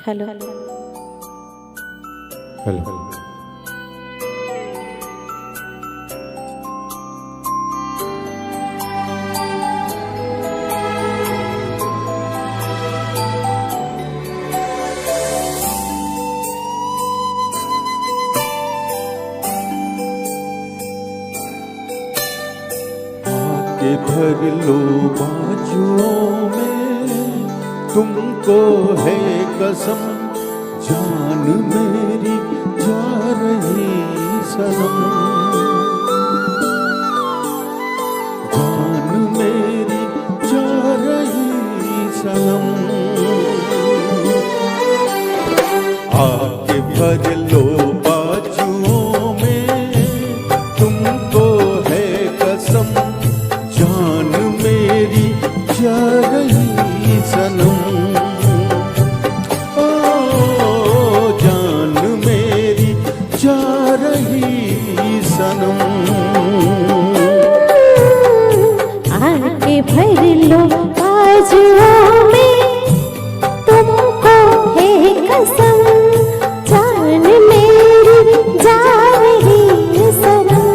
Hello hello. आके भर लो बाजुओं में, तुमको है कसम, जान मेरी जा रही सनम, जान मेरी जा रही सनम। आके भर लो बाजुओं में, तुमको है कसम, जान मेरी जा रही सनम, जा रही सनम। आके भर लो बाजुओं में, तुमको है कसम, जान मेरी जा रही सनम,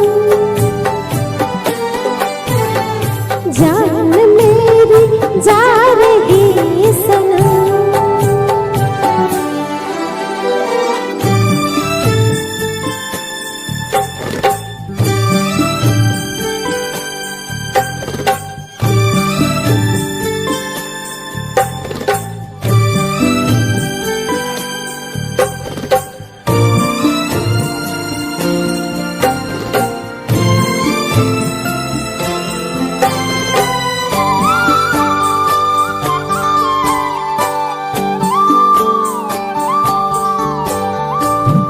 जान मेरी जा रही सनम।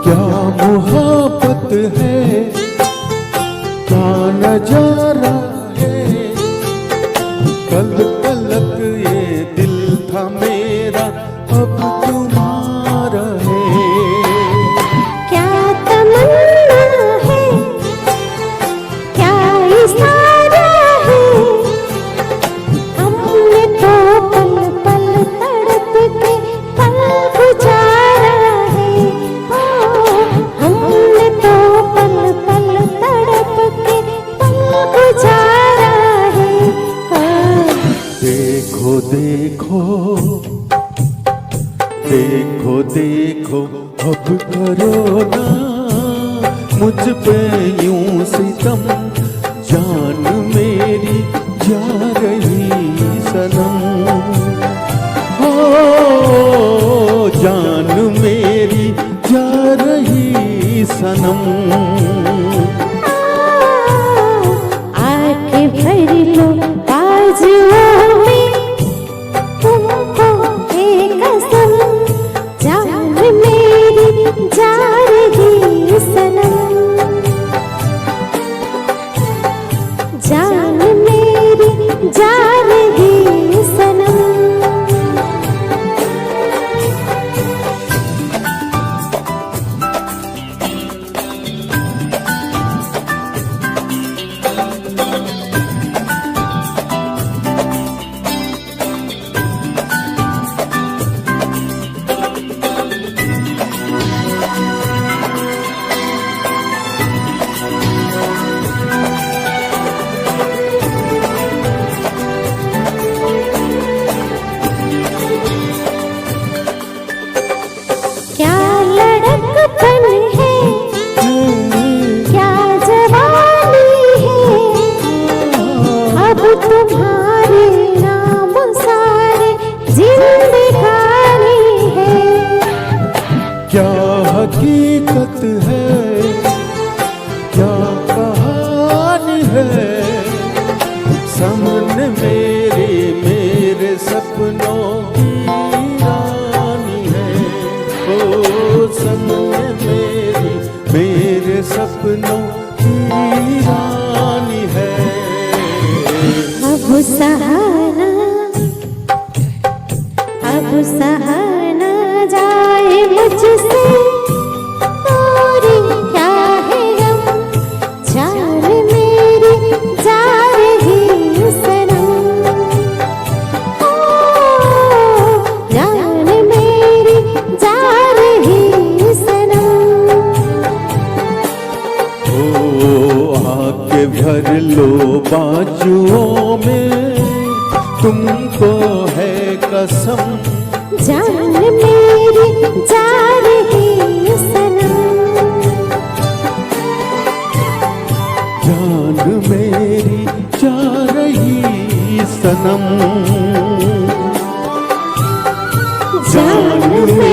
क्या मोहब्बत है, क्या नजारा है, कल तलक ये दिल था मेरा, अब तुम्हारा है। क्या तमन्ना है, क्या इशारा है, हमने तो पल पल तड़प के पल गुजारा है। हमने तो पल पल तड़प के पल गुजारा है। देखो देखो देखो देखो, अब करो ना मुझ पे यूं सितम, जान मेरी जा रही सनम, हो जान मेरी जा रही सनम। आके भर लो बाजुओं में, तुमको है कसम, जान मेरी जा रही सनम, जान मेरी जा रही सनम। क्या लड़कपन है, क्या जवानी है, अब तुम्हारे नाम सारे जिंदगानी है। क्या हकीकत है, क्या कहानी है, सामने मेरे सपनों की रानी है, ओ सामने मेरे सपनों की रानी है। अब सहाना, अब सहाना जाए मुझसे, और क्या है गम, जान मेरी जा रही सनम, ओ जान मेरी बाजुओं में तुमको है कसम, जान मेरी जा रही सनम, जान मेरी जा रही सनम, जान मेरी